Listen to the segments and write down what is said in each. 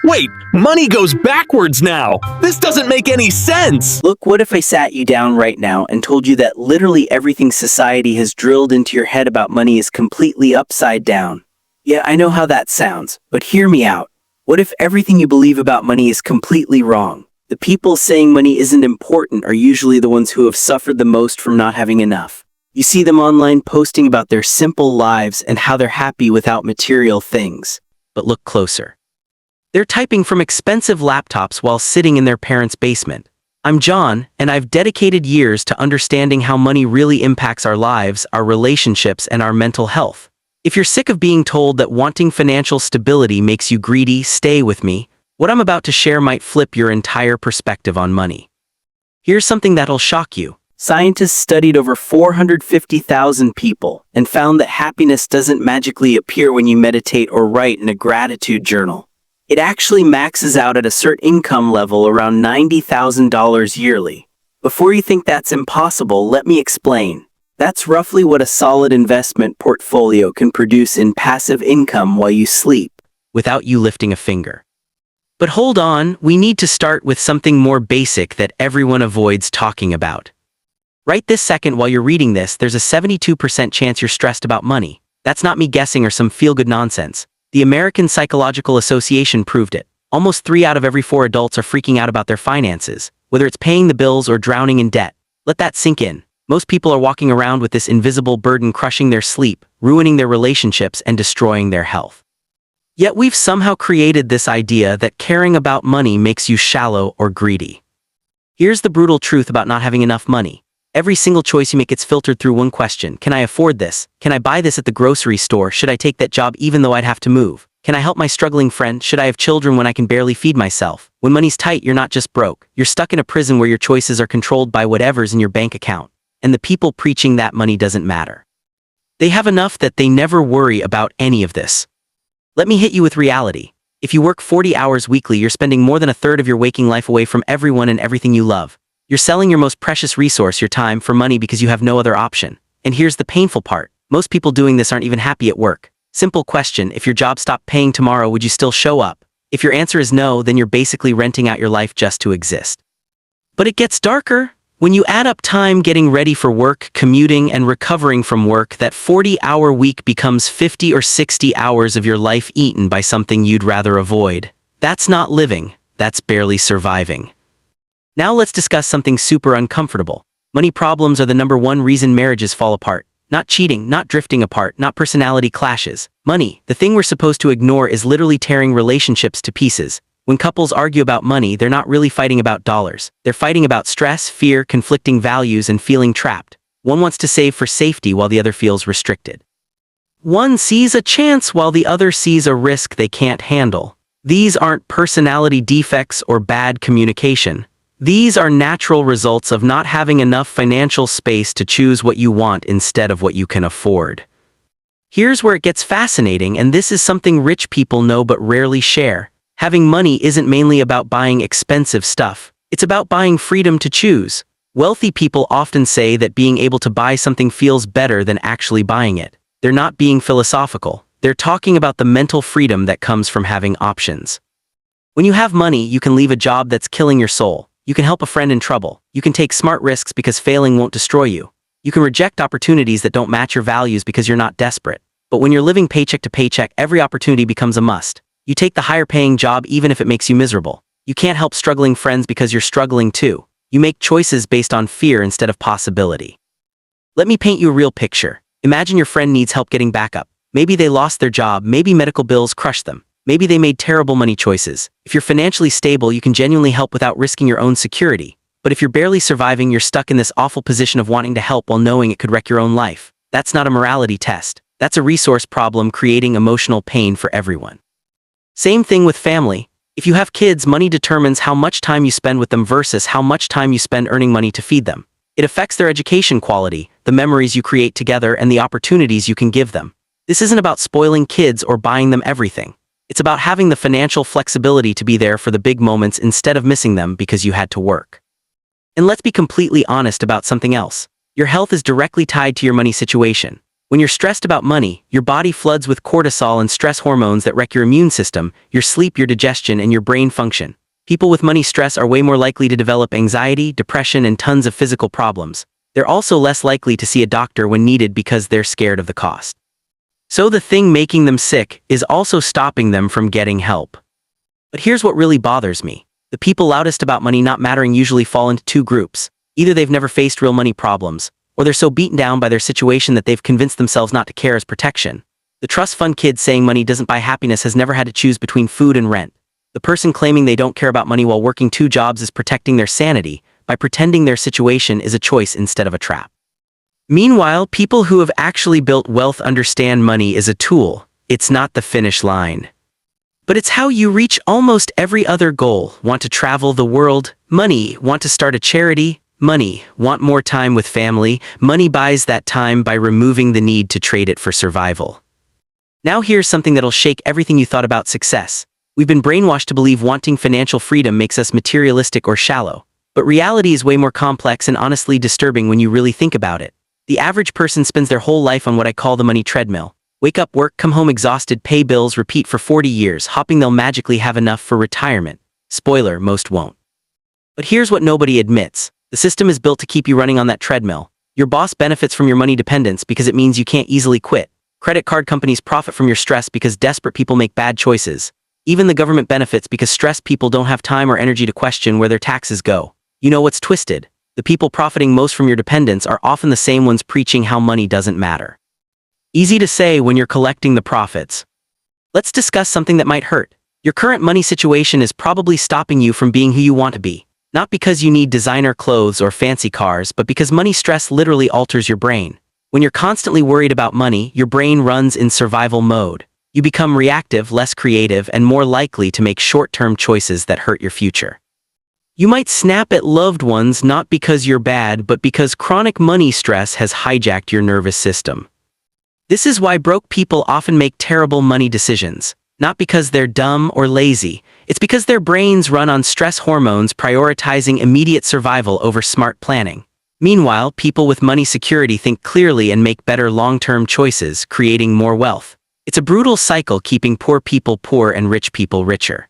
Wait, money goes backwards now! This doesn't make any sense! Look, what if I sat you down right now and told you that literally everything society has drilled into your head about money is completely upside down? Yeah, I know how that sounds, but hear me out. What if everything you believe about money is completely wrong? The people saying money isn't important are usually the ones who have suffered the most from not having enough. You see them online posting about their simple lives and how they're happy without material things. But look closer. They're typing from expensive laptops while sitting in their parents' basement. I'm John, and I've dedicated years to understanding how money really impacts our lives, our relationships, and our mental health. If you're sick of being told that wanting financial stability makes you greedy, stay with me. What I'm about to share might flip your entire perspective on money. Here's something that'll shock you. Scientists studied over 450,000 people and found that happiness doesn't magically appear when you meditate or write in a gratitude journal. It actually maxes out at a certain income level around $90,000 yearly. Before you think that's impossible, let me explain. That's roughly what a solid investment portfolio can produce in passive income while you sleep, without you lifting a finger. But hold on, we need to start with something more basic that everyone avoids talking about. Right this second while you're reading this, there's a 72% chance you're stressed about money. That's not me guessing or some feel-good nonsense. The American Psychological Association proved it. Almost 3 out of every 4 adults are freaking out about their finances, whether it's paying the bills or drowning in debt. Let that sink in. Most people are walking around with this invisible burden crushing their sleep, ruining their relationships, and destroying their health. Yet we've somehow created this idea that caring about money makes you shallow or greedy. Here's the brutal truth about not having enough money. Every single choice you make gets filtered through one question. Can I afford this? Can I buy this at the grocery store? Should I take that job even though I'd have to move? Can I help my struggling friend? Should I have children when I can barely feed myself? When money's tight, you're not just broke. You're stuck in a prison where your choices are controlled by whatever's in your bank account. And the people preaching that money doesn't matter. They have enough that they never worry about any of this. Let me hit you with reality. If you work 40 hours weekly, you're spending more than a third of your waking life away from everyone and everything you love. You're selling your most precious resource, your time, for money because you have no other option. And here's the painful part. Most people doing this aren't even happy at work. Simple question, if your job stopped paying tomorrow, would you still show up? If your answer is no, then you're basically renting out your life just to exist. But it gets darker. When you add up time getting ready for work, commuting, and recovering from work, that 40-hour week becomes 50 or 60 hours of your life eaten by something you'd rather avoid. That's not living. That's barely surviving. Now let's discuss something super uncomfortable. Money problems are the #1 reason marriages fall apart. Not cheating, not drifting apart, not personality clashes. Money, the thing we're supposed to ignore, is literally tearing relationships to pieces. When couples argue about money, they're not really fighting about dollars. They're fighting about stress, fear, conflicting values, and feeling trapped. One wants to save for safety while the other feels restricted. One sees a chance while the other sees a risk they can't handle. These aren't personality defects or bad communication. These are natural results of not having enough financial space to choose what you want instead of what you can afford. Here's where it gets fascinating, and this is something rich people know but rarely share. Having money isn't mainly about buying expensive stuff. It's about buying freedom to choose. Wealthy people often say that being able to buy something feels better than actually buying it. They're not being philosophical. They're talking about the mental freedom that comes from having options. When you have money, you can leave a job that's killing your soul. You can help a friend in trouble. You can take smart risks because failing won't destroy you. You can reject opportunities that don't match your values because you're not desperate. But when you're living paycheck to paycheck, every opportunity becomes a must. You take the higher paying job even if it makes you miserable. You can't help struggling friends because you're struggling too. You make choices based on fear instead of possibility. Let me paint you a real picture. Imagine your friend needs help getting back up. Maybe they lost their job, maybe medical bills crushed them. Maybe they made terrible money choices. If you're financially stable, you can genuinely help without risking your own security. But if you're barely surviving, you're stuck in this awful position of wanting to help while knowing it could wreck your own life. That's not a morality test. That's a resource problem creating emotional pain for everyone. Same thing with family. If you have kids, money determines how much time you spend with them versus how much time you spend earning money to feed them. It affects their education quality, the memories you create together, and the opportunities you can give them. This isn't about spoiling kids or buying them everything. It's about having the financial flexibility to be there for the big moments instead of missing them because you had to work. And let's be completely honest about something else. Your health is directly tied to your money situation. When you're stressed about money, your body floods with cortisol and stress hormones that wreck your immune system, your sleep, your digestion, and your brain function. People with money stress are way more likely to develop anxiety, depression, and tons of physical problems. They're also less likely to see a doctor when needed because they're scared of the cost. So the thing making them sick is also stopping them from getting help. But here's what really bothers me. The people loudest about money not mattering usually fall into two groups. Either they've never faced real money problems, or they're so beaten down by their situation that they've convinced themselves not to care as protection. The trust fund kid saying money doesn't buy happiness has never had to choose between food and rent. The person claiming they don't care about money while working 2 jobs is protecting their sanity by pretending their situation is a choice instead of a trap. Meanwhile, people who have actually built wealth understand money is a tool. It's not the finish line. But it's how you reach almost every other goal. Want to travel the world? Money. Want to start a charity? Money. Want more time with family? Money buys that time by removing the need to trade it for survival. Now here's something that'll shake everything you thought about success. We've been brainwashed to believe wanting financial freedom makes us materialistic or shallow. But reality is way more complex and honestly disturbing when you really think about it. The average person spends their whole life on what I call the money treadmill. Wake up, work, come home exhausted, pay bills, repeat for 40 years, hoping they'll magically have enough for retirement. Spoiler, most won't. But here's what nobody admits. The system is built to keep you running on that treadmill. Your boss benefits from your money dependence because it means you can't easily quit. Credit card companies profit from your stress because desperate people make bad choices. Even the government benefits because stressed people don't have time or energy to question where their taxes go. You know what's twisted? The people profiting most from your dependence are often the same ones preaching how money doesn't matter. Easy to say when you're collecting the profits. Let's discuss something that might hurt. Your current money situation is probably stopping you from being who you want to be. Not because you need designer clothes or fancy cars, but because money stress literally alters your brain. When you're constantly worried about money, your brain runs in survival mode. You become reactive, less creative, and more likely to make short-term choices that hurt your future. You might snap at loved ones not because you're bad, but because chronic money stress has hijacked your nervous system. This is why broke people often make terrible money decisions. Not because they're dumb or lazy, it's because their brains run on stress hormones prioritizing immediate survival over smart planning. Meanwhile, people with money security think clearly and make better long-term choices, creating more wealth. It's a brutal cycle keeping poor people poor and rich people richer.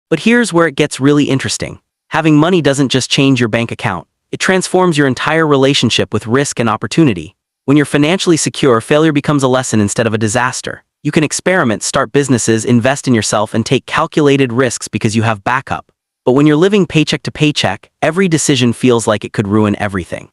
But here's where it gets really interesting. Having money doesn't just change your bank account, it transforms your entire relationship with risk and opportunity. When you're financially secure, failure becomes a lesson instead of a disaster. You can experiment, start businesses, invest in yourself, and take calculated risks because you have backup. But when you're living paycheck to paycheck, every decision feels like it could ruin everything.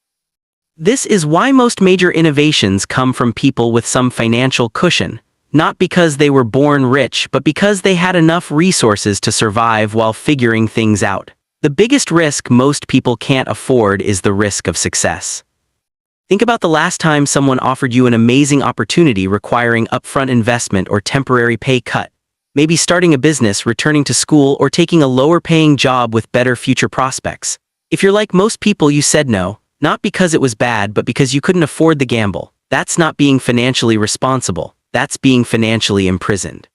This is why most major innovations come from people with some financial cushion, not because they were born rich, but because they had enough resources to survive while figuring things out. The biggest risk most people can't afford is the risk of success. Think about the last time someone offered you an amazing opportunity requiring upfront investment or temporary pay cut. Maybe starting a business, returning to school, or taking a lower-paying job with better future prospects. If you're like most people, you said no, not because it was bad, but because you couldn't afford the gamble. That's not being financially responsible. That's being financially imprisoned.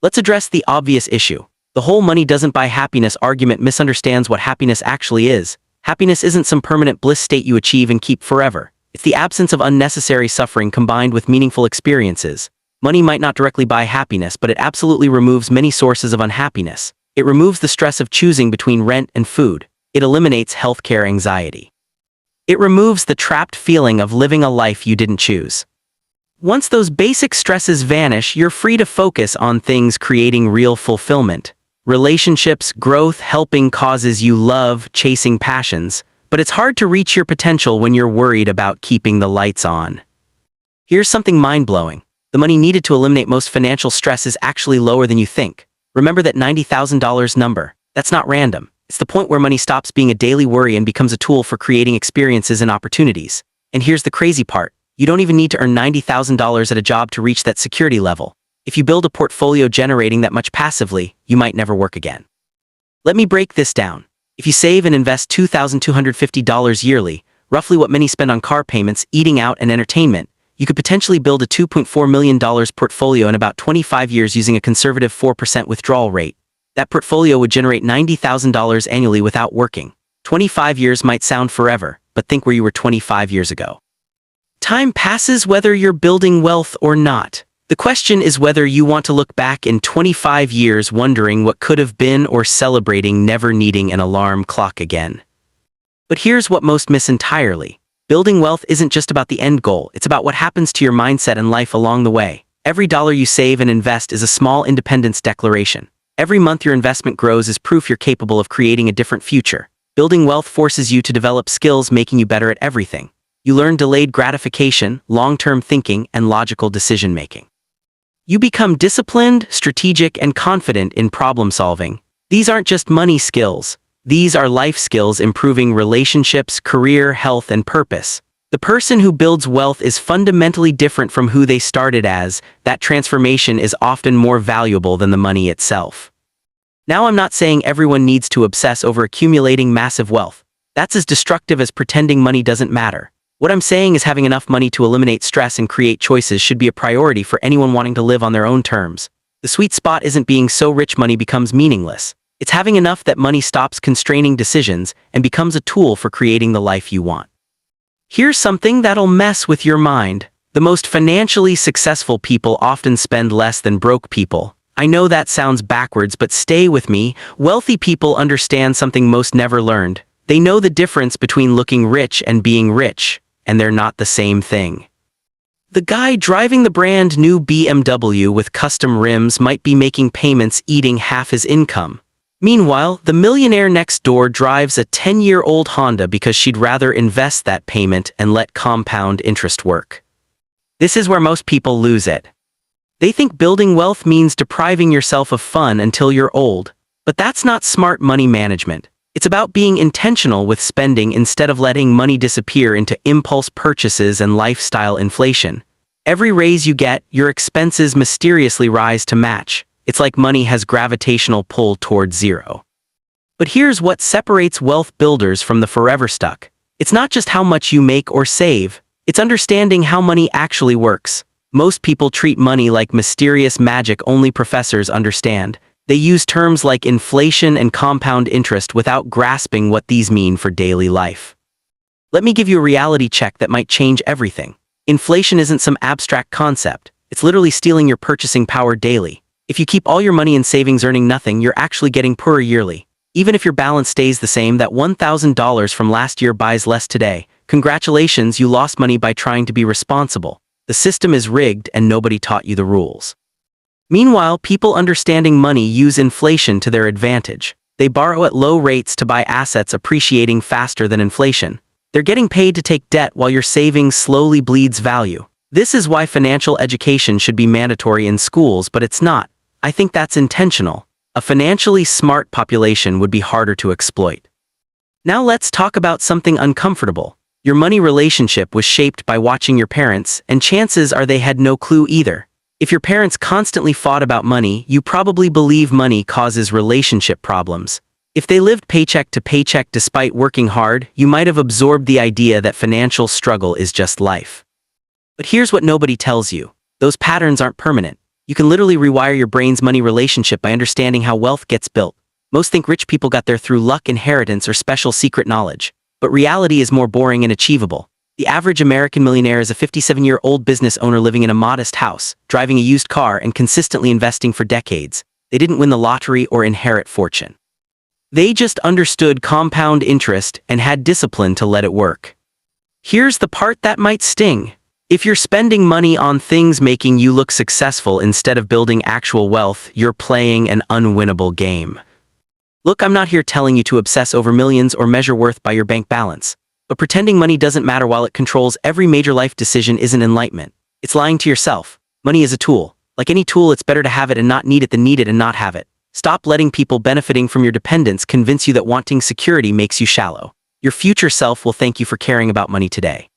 Let's address the obvious issue. The whole money doesn't buy happiness argument misunderstands what happiness actually is. Happiness isn't some permanent bliss state you achieve and keep forever. It's the absence of unnecessary suffering combined with meaningful experiences. Money might not directly buy happiness, but it absolutely removes many sources of unhappiness. It removes the stress of choosing between rent and food. It eliminates healthcare anxiety. It removes the trapped feeling of living a life you didn't choose. Once those basic stresses vanish, you're free to focus on things creating real fulfillment. Relationships, growth, helping causes you love, chasing passions. But it's hard to reach your potential when you're worried about keeping the lights on. Here's something mind-blowing. The money needed to eliminate most financial stress is actually lower than you think. Remember that $90,000 number. That's not random. It's the point where money stops being a daily worry and becomes a tool for creating experiences and opportunities. And here's the crazy part. You don't even need to earn $90,000 at a job to reach that security level. If you build a portfolio generating that much passively, you might never work again. Let me break this down. If you save and invest $2,250 yearly, roughly what many spend on car payments, eating out, and entertainment, you could potentially build a $2.4 million portfolio in about 25 years using a conservative 4% withdrawal rate. That portfolio would generate $90,000 annually without working. 25 years might sound forever, but think where you were 25 years ago. Time passes whether you're building wealth or not. The question is whether you want to look back in 25 years wondering what could have been or celebrating never needing an alarm clock again. But here's what most miss entirely. Building wealth isn't just about the end goal, it's about what happens to your mindset and life along the way. Every dollar you save and invest is a small independence declaration. Every month your investment grows is proof you're capable of creating a different future. Building wealth forces you to develop skills making you better at everything. You learn delayed gratification, long-term thinking, and logical decision-making. You become disciplined, strategic, and confident in problem-solving. These aren't just money skills. These are life skills improving relationships, career, health, and purpose. The person who builds wealth is fundamentally different from who they started as. That transformation is often more valuable than the money itself. Now, I'm not saying everyone needs to obsess over accumulating massive wealth. That's as destructive as pretending money doesn't matter. What I'm saying is having enough money to eliminate stress and create choices should be a priority for anyone wanting to live on their own terms. The sweet spot isn't being so rich money becomes meaningless. It's having enough that money stops constraining decisions and becomes a tool for creating the life you want. Here's something that'll mess with your mind. The most financially successful people often spend less than broke people. I know that sounds backwards, but stay with me. Wealthy people understand something most never learned. They know the difference between looking rich and being rich, and they're not the same thing. The guy driving the brand new BMW with custom rims might be making payments eating half his income. Meanwhile, the millionaire next door drives a 10-year-old Honda because she'd rather invest that payment and let compound interest work. This is where most people lose it. They think building wealth means depriving yourself of fun until you're old, but that's not smart money management. It's about being intentional with spending instead of letting money disappear into impulse purchases and lifestyle inflation. Every raise you get, your expenses mysteriously rise to match. It's like money has gravitational pull towards zero. But here's what separates wealth builders from the forever stuck. It's not just how much you make or save, it's understanding how money actually works. Most people treat money like mysterious magic only professors understand. They use terms like inflation and compound interest without grasping what these mean for daily life. Let me give you a reality check that might change everything. Inflation isn't some abstract concept. It's literally stealing your purchasing power daily. If you keep all your money in savings earning nothing, you're actually getting poorer yearly. Even if your balance stays the same, that $1,000 from last year buys less today. Congratulations, you lost money by trying to be responsible. The system is rigged and nobody taught you the rules. Meanwhile, people understanding money use inflation to their advantage. They borrow at low rates to buy assets appreciating faster than inflation. They're getting paid to take debt while your savings slowly bleeds value. This is why financial education should be mandatory in schools, but it's not. I think that's intentional. A financially smart population would be harder to exploit. Now let's talk about something uncomfortable. Your money relationship was shaped by watching your parents, and chances are they had no clue either. If your parents constantly fought about money, you probably believe money causes relationship problems. If they lived paycheck to paycheck despite working hard, you might have absorbed the idea that financial struggle is just life. But here's what nobody tells you. Those patterns aren't permanent. You can literally rewire your brain's money relationship by understanding how wealth gets built. Most think rich people got there through luck, inheritance, or special secret knowledge. But reality is more boring and achievable. The average American millionaire is a 57-year-old business owner living in a modest house, driving a used car, and consistently investing for decades. They didn't win the lottery or inherit fortune. They just understood compound interest and had discipline to let it work. Here's the part that might sting. If you're spending money on things making you look successful instead of building actual wealth, you're playing an unwinnable game. Look, I'm not here telling you to obsess over millions or measure worth by your bank balance. But pretending money doesn't matter while it controls every major life decision isn't enlightenment. It's lying to yourself. Money is a tool. Like any tool, it's better to have it and not need it than need it and not have it. Stop letting people benefiting from your dependence convince you that wanting security makes you shallow. Your future self will thank you for caring about money today.